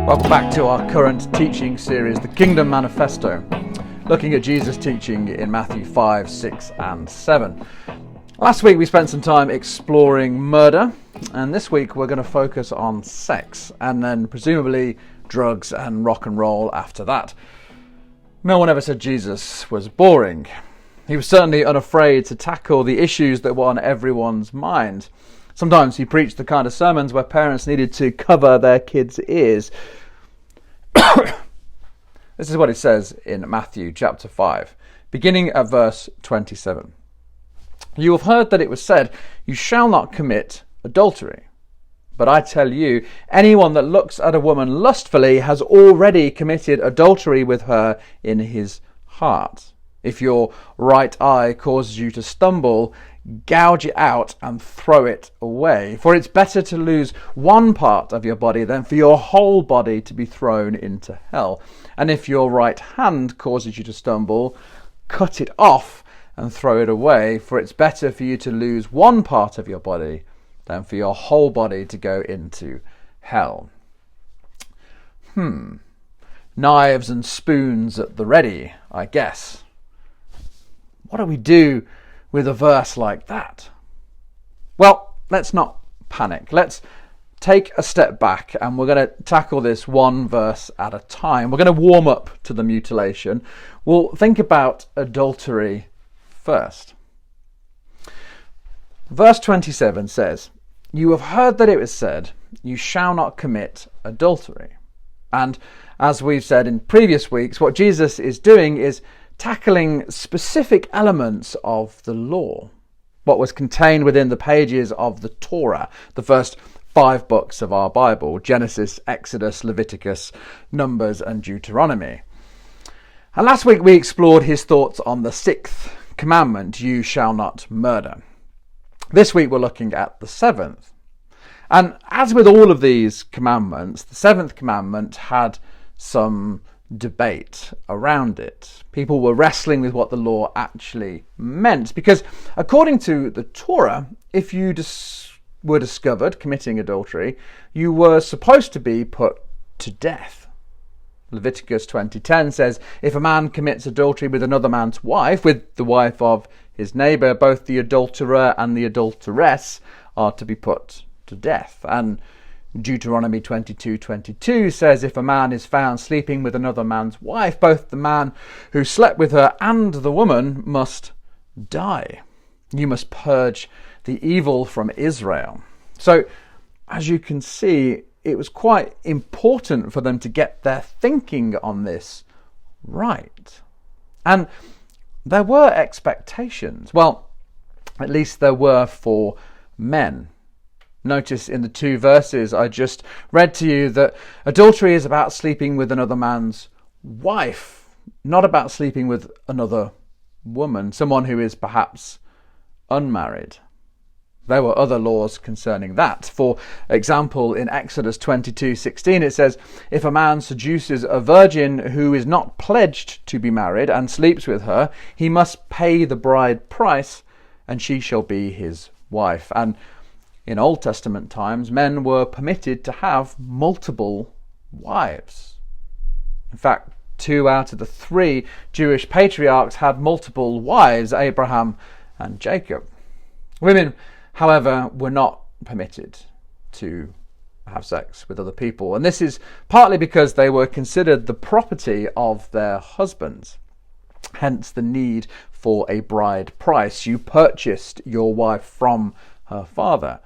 Welcome back to our current teaching series, the Kingdom Manifesto, looking at Jesus' teaching in Matthew 5, 6 and 7. Last week we spent some time exploring murder, and this week we're going to focus on sex, and then presumably drugs and rock and roll after that. No one ever said Jesus was boring. He was certainly unafraid to tackle the issues that were on everyone's mind. Sometimes he preached the kind of sermons where parents needed to cover their kids' ears. This is what it says in Matthew chapter 5, beginning at verse 27. You have heard that it was said, "You shall not commit adultery." But I tell you, anyone that looks at a woman lustfully has already committed adultery with her in his heart. If your right eye causes you to stumble, gouge it out and throw it away. For it's better to lose one part of your body than for your whole body to be thrown into hell. And if your right hand causes you to stumble, cut it off and throw it away. For it's better for you to lose one part of your body than for your whole body to go into hell. Knives and spoons at the ready, I guess. What do we do with a verse like that? Well, let's not panic. Let's take a step back and we're going to tackle this one verse at a time. We're going to warm up to the mutilation. We'll think about adultery first. Verse 27 says, "You have heard that it was said, 'You shall not commit adultery.'" And as we've said in previous weeks, what Jesus is doing is tackling specific elements of the law, what was contained within the pages of the Torah, the first 5 books of our Bible: Genesis, Exodus, Leviticus, Numbers, and Deuteronomy. And last week we explored his thoughts on the 6th commandment, "You shall not murder." This week we're looking at the 7th. And as with all of these commandments, the 7th commandment had some debate around it. People were wrestling with what the law actually meant, because according to the Torah, if you were discovered committing adultery, you were supposed to be put to death. Leviticus 20:10 says, "If a man commits adultery with another man's wife, with the wife of his neighbour, both the adulterer and the adulteress are to be put to death." And Deuteronomy 22:22 says, "If a man is found sleeping with another man's wife, both the man who slept with her and the woman must die. You must purge the evil from Israel." So, as you can see, it was quite important for them to get their thinking on this right. And there were expectations. Well, at least there were for men. Notice in the 2 verses I just read to you that adultery is about sleeping with another man's wife, not about sleeping with another woman, someone who is perhaps unmarried. There were other laws concerning that. For example, in Exodus 22:16 it says, "If a man seduces a virgin who is not pledged to be married and sleeps with her, he must pay the bride price and she shall be his wife." And in Old Testament times, men were permitted to have multiple wives. In fact, 2 out of the 3 Jewish patriarchs had multiple wives, Abraham and Jacob. Women, however, were not permitted to have sex with other people. And this is partly because they were considered the property of their husbands. Hence the need for a bride price. You purchased your wife from her father.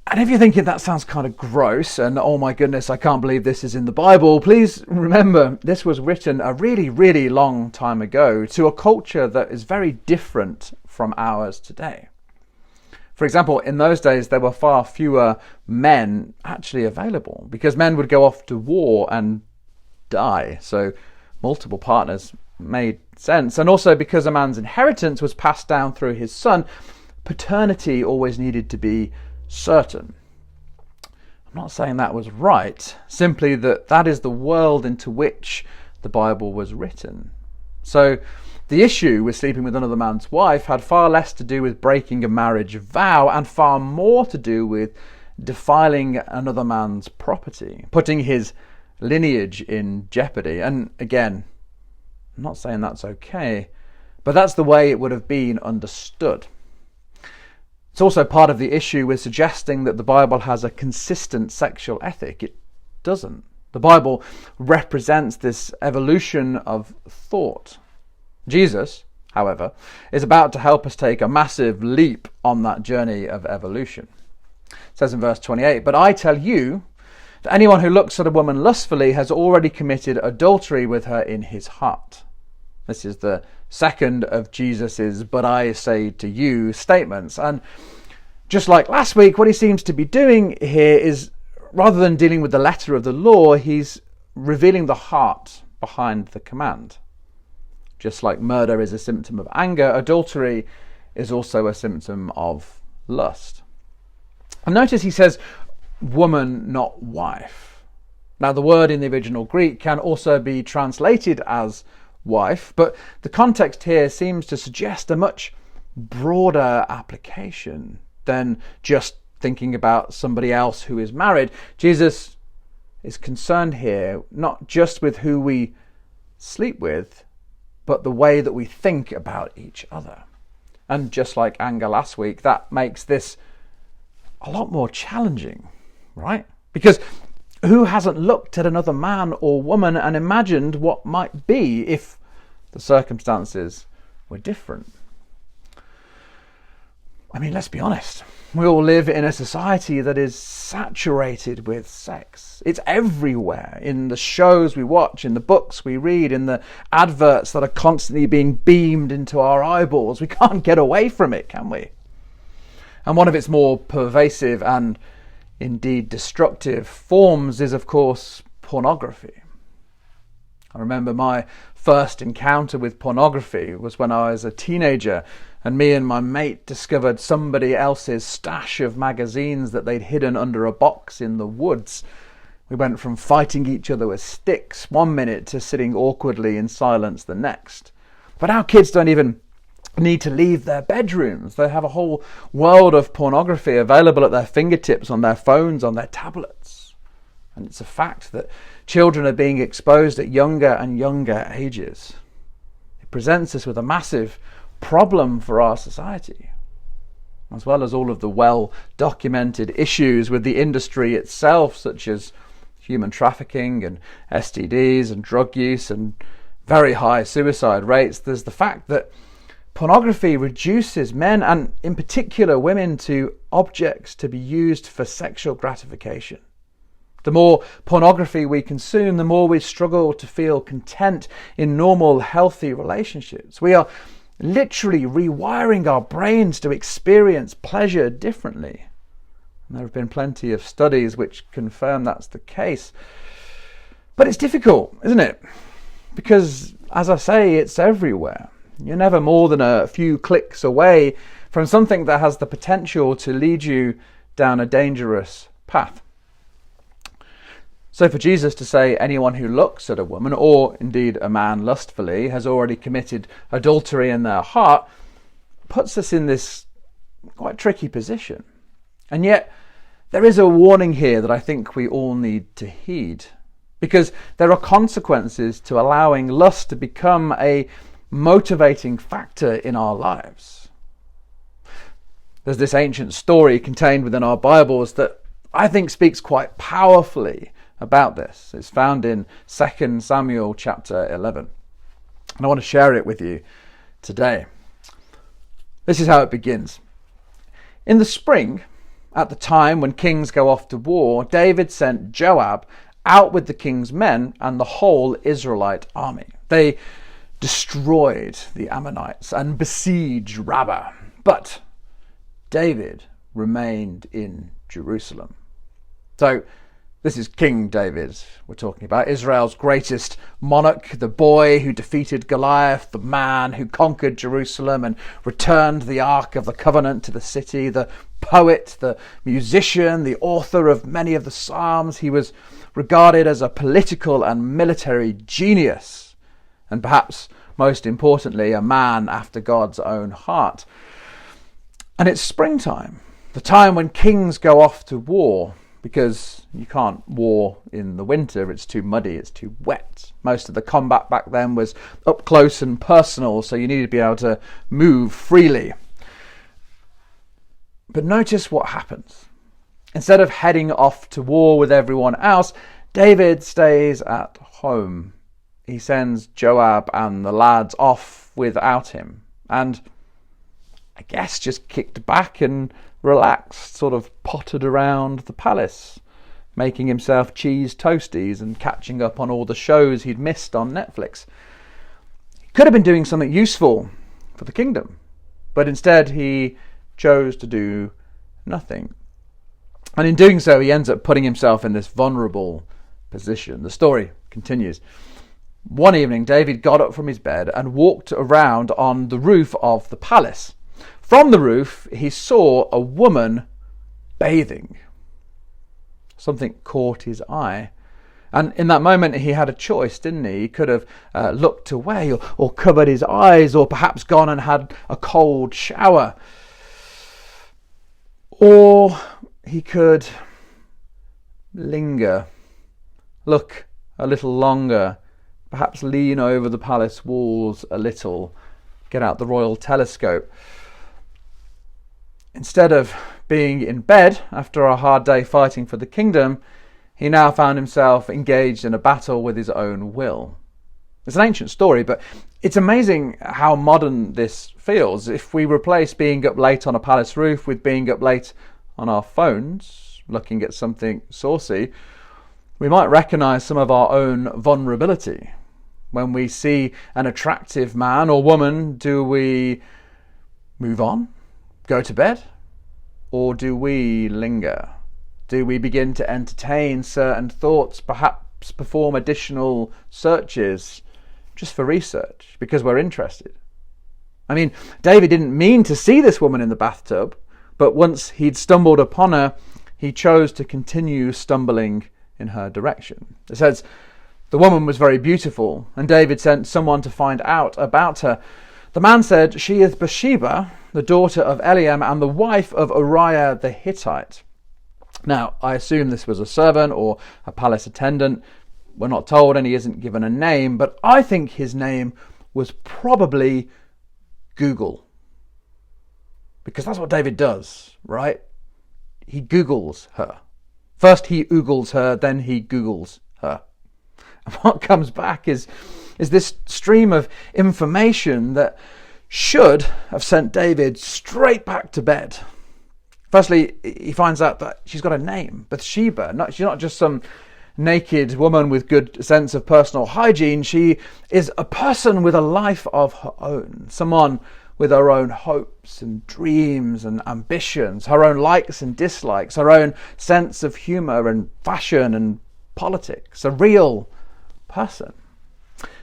And if you're thinking that sounds kind of gross and oh my goodness, I can't believe this is in the Bible, please remember this was written a really, really long time ago to a culture that is very different from ours today. For example, in those days there were far fewer men actually available because men would go off to war and die. So multiple partners made sense. And also because a man's inheritance was passed down through his son, paternity always needed to be certain. I'm not saying that was right, simply that is the world into which the Bible was written. So the issue with sleeping with another man's wife had far less to do with breaking a marriage vow and far more to do with defiling another man's property, putting his lineage in jeopardy. And again, I'm not saying that's okay, but that's the way it would have been understood. It's also part of the issue with suggesting that the Bible has a consistent sexual ethic. It doesn't. The Bible represents this evolution of thought. Jesus, however, is about to help us take a massive leap on that journey of evolution. It says in verse 28, "But I tell you that anyone who looks at a woman lustfully has already committed adultery with her in his heart." This is the second of Jesus's "but I say to you" statements. And just like last week, what he seems to be doing here is, rather than dealing with the letter of the law, he's revealing the heart behind the command. Just like murder is a symptom of anger, adultery is also a symptom of lust. And notice he says woman, not wife. Now, the word in the original Greek can also be translated as wife, but the context here seems to suggest a much broader application than just thinking about somebody else who is married. Jesus is concerned here not just with who we sleep with, but the way that we think about each other. And just like anger last week, that makes this a lot more challenging, right? Because who hasn't looked at another man or woman and imagined what might be if the circumstances were different? I mean, let's be honest. We all live in a society that is saturated with sex. It's everywhere, in the shows we watch, in the books we read, in the adverts that are constantly being beamed into our eyeballs. We can't get away from it, can we? And one of its more pervasive and indeed destructive forms is, of course, pornography. I remember my first encounter with pornography was when I was a teenager, and me and my mate discovered somebody else's stash of magazines that they'd hidden under a box in the woods. We went from fighting each other with sticks one minute to sitting awkwardly in silence the next. But our kids don't even need to leave their bedrooms. They have a whole world of pornography available at their fingertips, on their phones, on their tablets. And it's a fact that children are being exposed at younger and younger ages. It presents us with a massive problem for our society, as well as all of the well-documented issues with the industry itself, such as human trafficking and STDs and drug use and very high suicide rates. There's the fact that pornography reduces men, and in particular women, to objects to be used for sexual gratification. The more pornography we consume, the more we struggle to feel content in normal, healthy relationships. We are literally rewiring our brains to experience pleasure differently. And there have been plenty of studies which confirm that's the case. But it's difficult, isn't it? Because, as I say, it's everywhere. You're never more than a few clicks away from something that has the potential to lead you down a dangerous path. So for Jesus to say anyone who looks at a woman, or indeed a man lustfully, has already committed adultery in their heart, puts us in this quite tricky position. And yet there is a warning here that I think we all need to heed, because there are consequences to allowing lust to become a motivating factor in our lives. There's this ancient story contained within our Bibles that I think speaks quite powerfully about this. It's found in 2 Samuel chapter 11. And I want to share it with you today. This is how it begins. In the spring, at the time when kings go off to war, David sent Joab out with the king's men and the whole Israelite army. They destroyed the Ammonites and besieged Rabbah. But David remained in Jerusalem. So this is King David we're talking about, Israel's greatest monarch, the boy who defeated Goliath, the man who conquered Jerusalem and returned the Ark of the Covenant to the city, the poet, the musician, the author of many of the Psalms. He was regarded as a political and military genius, and perhaps most importantly, a man after God's own heart. And it's springtime. the time when kings go off to war, because you can't war in the winter, it's too muddy, it's too wet. Most of the combat back then was up close and personal, so you needed to be able to move freely. But notice what happens. Instead of heading off to war with everyone else, David stays at home. He sends Joab and the lads off without him, and I guess just kicked back and relaxed, sort of pottered around the palace, making himself cheese toasties and catching up on all the shows he'd missed on Netflix. He could have been doing something useful for the kingdom, but instead he chose to do nothing. And in doing so, he ends up putting himself in this vulnerable position. The story continues. One evening, David got up from his bed and walked around on the roof of the palace. From the roof, he saw a woman bathing. Something caught his eye. And in that moment, he had a choice, didn't he? He could have looked away or covered his eyes, or perhaps gone and had a cold shower. Or he could linger, look a little longer, perhaps lean over the palace walls a little, get out the royal telescope. Instead of being in bed after a hard day fighting for the kingdom, he now found himself engaged in a battle with his own will. It's an ancient story, but it's amazing how modern this feels. If we replace being up late on a palace roof with being up late on our phones, looking at something saucy, we might recognise some of our own vulnerability. When we see an attractive man or woman, do we move on? Go to bed? Or do we linger? Do we begin to entertain certain thoughts, perhaps perform additional searches just for research because we're interested? I mean, David didn't mean to see this woman in the bathtub, but once he'd stumbled upon her, he chose to continue stumbling in her direction. It says, the woman was very beautiful, and David sent someone to find out about her. The man said, she is Bathsheba, the daughter of Eliam and the wife of Uriah the Hittite. Now, I assume this was a servant or a palace attendant. We're not told, and he isn't given a name, but I think his name was probably Google. Because that's what David does, right? He Googles her. First he oogles her, then he Googles her. And what comes back is this stream of information that should have sent David straight back to bed. Firstly, he finds out that she's got a name, Bathsheba. She's not just some naked woman with good sense of personal hygiene. She is a person with a life of her own, someone with her own hopes and dreams and ambitions, her own likes and dislikes, her own sense of humour and fashion and politics, a real person.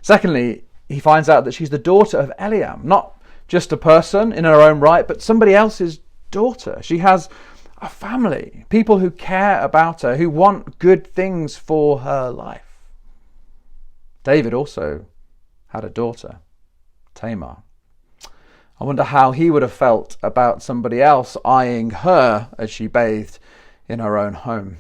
Secondly, he finds out that she's the daughter of Eliam, not just a person in her own right, but somebody else's daughter. She has a family, people who care about her, who want good things for her life. David also had a daughter, Tamar. I wonder how he would have felt about somebody else eyeing her as she bathed in her own home.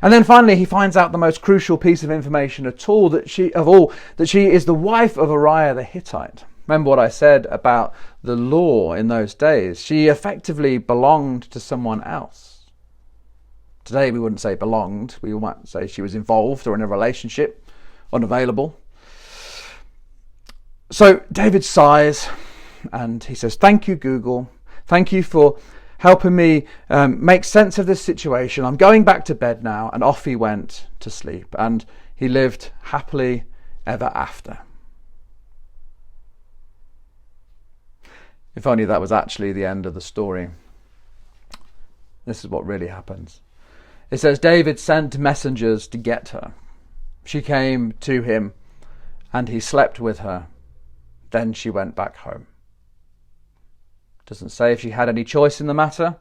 And then finally, he finds out the most crucial piece of information that she is the wife of Uriah the Hittite. Remember what I said about the law in those days. She effectively belonged to someone else. Today we wouldn't say belonged. We might say she was involved or in a relationship, unavailable. So David sighs and he says, thank you, Google. Thank you for helping me make sense of this situation. I'm going back to bed now. And off he went to sleep. And he lived happily ever after. If only that was actually the end of the story. This is what really happens. It says, David sent messengers to get her. She came to him and he slept with her. Then she went back home. Doesn't say if she had any choice in the matter,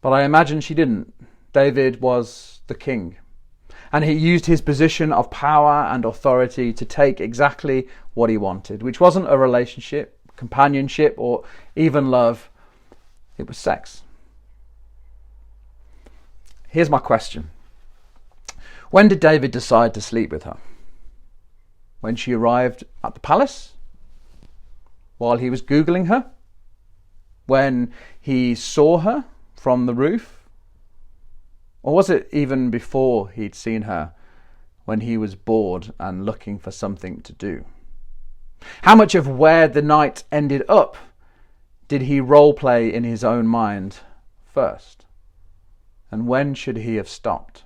but I imagine she didn't. David was the king, and he used his position of power and authority to take exactly what he wanted, which wasn't a relationship, companionship, or even love. It was sex. here's my question. When did David decide to sleep with her? When she arrived at the palace? While he was Googling her? When he saw her from the roof? Or was it even before he'd seen her, when he was bored and looking for something to do? How much of where the night ended up did he role play in his own mind first? And when should he have stopped?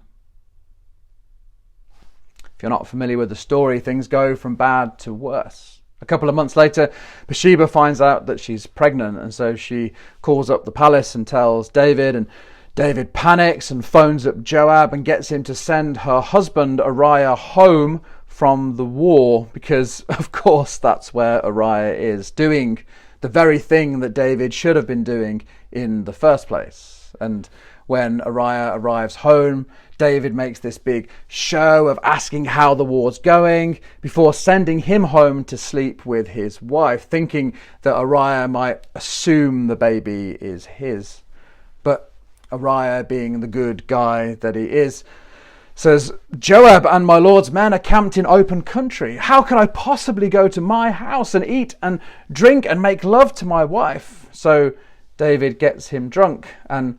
If you're not familiar with the story, things go from bad to worse. A couple of months later, Bathsheba finds out that she's pregnant, and so she calls up the palace and tells David, and David panics and phones up Joab and gets him to send her husband Uriah home from the war, because of course that's where Uriah is, doing the very thing that David should have been doing in the first place. And when Uriah arrives home, David makes this big show of asking how the war's going before sending him home to sleep with his wife, thinking that Uriah might assume the baby is his. But Uriah, being the good guy that he is, says, "Joab and my lord's men are camped in open country. How can I possibly go to my house and eat and drink and make love to my wife?" So David gets him drunk, and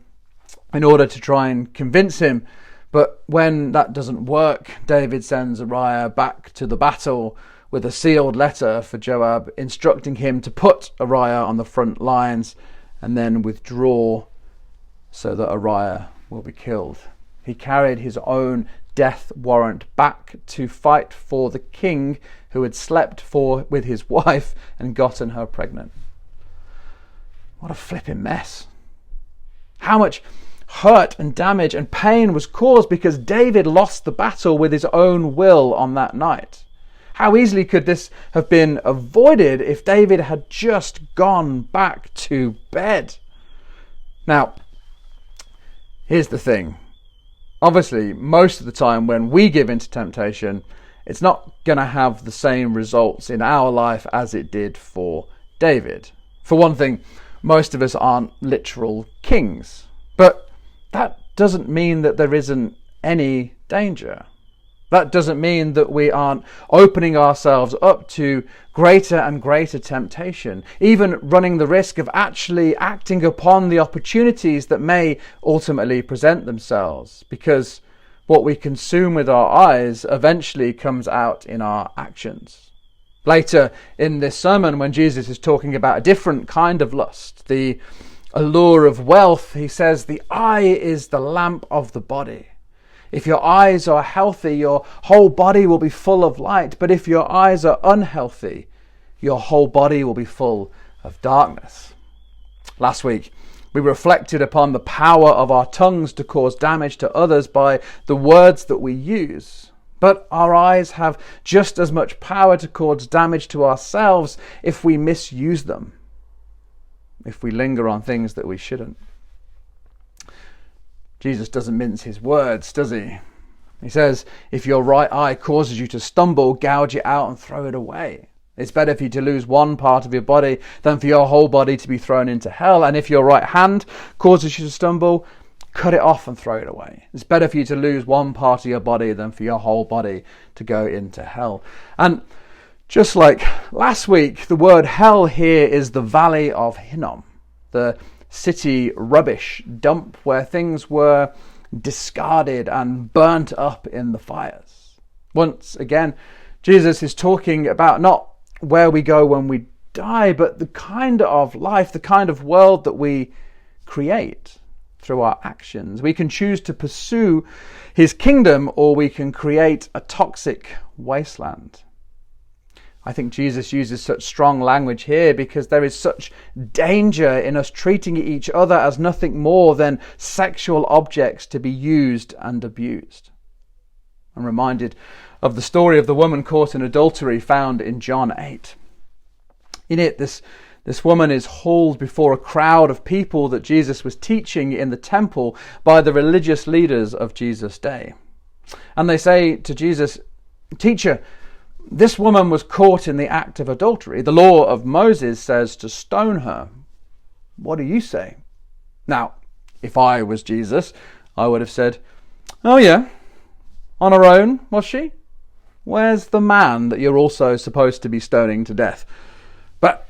in order to try and convince him. But when that doesn't work, David sends Uriah back to the battle with a sealed letter for Joab, instructing him to put Uriah on the front lines and then withdraw so that Uriah will be killed. He carried his own death warrant back to fight for the king who had slept with his wife and gotten her pregnant. What a flipping mess. How much hurt and damage and pain was caused because David lost the battle with his own will on that night. How easily could this have been avoided if David had just gone back to bed? Now, here's the thing. Obviously, most of the time when we give into temptation, it's not going to have the same results in our life as it did for David. For one thing, most of us aren't literal kings. But that doesn't mean that there isn't any danger. That doesn't mean that we aren't opening ourselves up to greater and greater temptation, even running the risk of actually acting upon the opportunities that may ultimately present themselves, because what we consume with our eyes eventually comes out in our actions. Later in this sermon, when Jesus is talking about a different kind of lust, the allure of wealth, he says, the eye is the lamp of the body. If your eyes are healthy, your whole body will be full of light. But if your eyes are unhealthy, your whole body will be full of darkness. Last week, we reflected upon the power of our tongues to cause damage to others by the words that we use. But our eyes have just as much power to cause damage to ourselves if we misuse them, if we linger on things that we shouldn't. Jesus doesn't mince his words, does he? He says, if your right eye causes you to stumble, gouge it out and throw it away. It's better for you to lose one part of your body than for your whole body to be thrown into hell. And if your right hand causes you to stumble, cut it off and throw it away. It's better for you to lose one part of your body than for your whole body to go into hell. And just like last week, the word hell here is the Valley of Hinnom, the city rubbish dump where things were discarded and burnt up in the fires. Once again, Jesus is talking about not where we go when we die, but the kind of life, the kind of world that we create through our actions. We can choose to pursue his kingdom, or we can create a toxic wasteland. I think Jesus uses such strong language here because there is such danger in us treating each other as nothing more than sexual objects to be used and abused. I'm reminded of the story of the woman caught in adultery found in John 8. In it, this woman is hauled before a crowd of people that Jesus was teaching in the temple by the religious leaders of Jesus' day. And they say to Jesus, "Teacher, this woman was caught in the act of adultery. The law of Moses says to stone her. What do you say?" Now, if I was Jesus, I would have said, "Oh yeah, on her own, was she? Where's the man that you're also supposed to be stoning to death?" But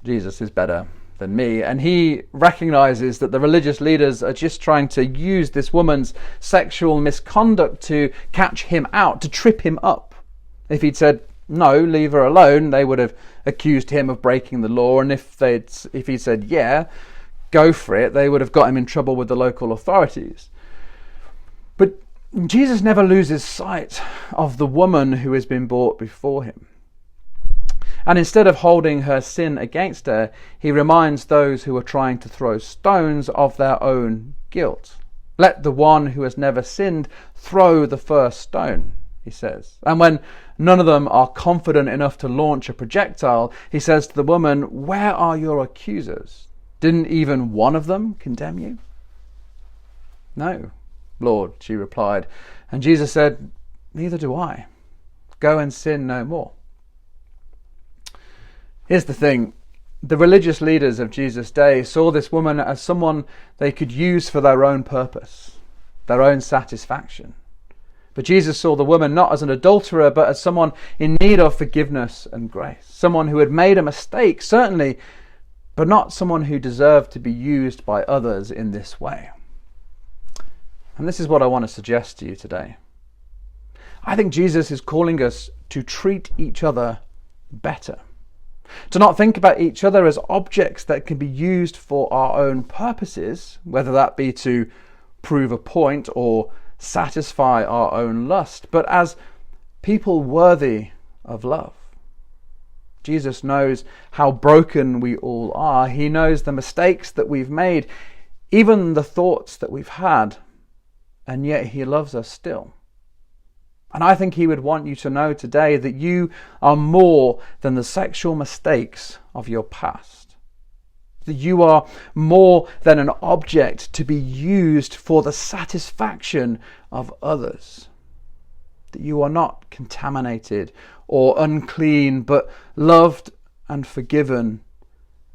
Jesus is better than me, and he recognizes that the religious leaders are just trying to use this woman's sexual misconduct to catch him out, to trip him up. If he'd said, "No, leave her alone," they would have accused him of breaking the law, and if he said, "Yeah, go for it," they would have got him in trouble with the local authorities. But Jesus never loses sight of the woman who has been brought before him. And instead of holding her sin against her, he reminds those who are trying to throw stones of their own guilt. "Let the one who has never sinned throw the first stone," he says. And when none of them are confident enough to launch a projectile, he says to the woman, "Where are your accusers? Didn't even one of them condemn you?" "No, Lord," she replied. And Jesus said, "Neither do I. Go and sin no more." Here's the thing. The religious leaders of Jesus' day saw this woman as someone they could use for their own purpose, their own satisfaction. But Jesus saw the woman not as an adulterer, but as someone in need of forgiveness and grace. Someone who had made a mistake, certainly, but not someone who deserved to be used by others in this way. And this is what I want to suggest to you today. I think Jesus is calling us to treat each other better. To not think about each other as objects that can be used for our own purposes, whether that be to prove a point or satisfy our own lust, but as people worthy of love. Jesus knows how broken we all are. He knows the mistakes that we've made, even the thoughts that we've had, and yet he loves us still. And I think he would want you to know today that you are more than the sexual mistakes of your past. That you are more than an object to be used for the satisfaction of others. That you are not contaminated or unclean, but loved and forgiven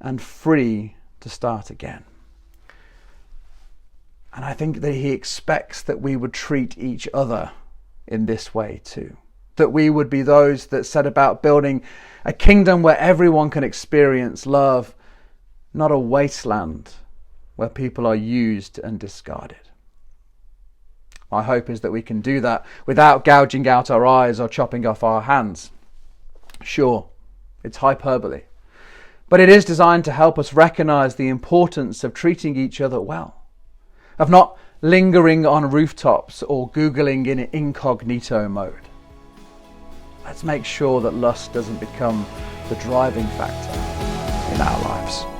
and free to start again. And I think that he expects that we would treat each other in this way too. That we would be those that set about building a kingdom where everyone can experience love, not a wasteland where people are used and discarded. My hope is that we can do that without gouging out our eyes or chopping off our hands. Sure, it's hyperbole, but it is designed to help us recognize the importance of treating each other well, of not lingering on rooftops or Googling in incognito mode. Let's make sure that lust doesn't become the driving factor in our lives.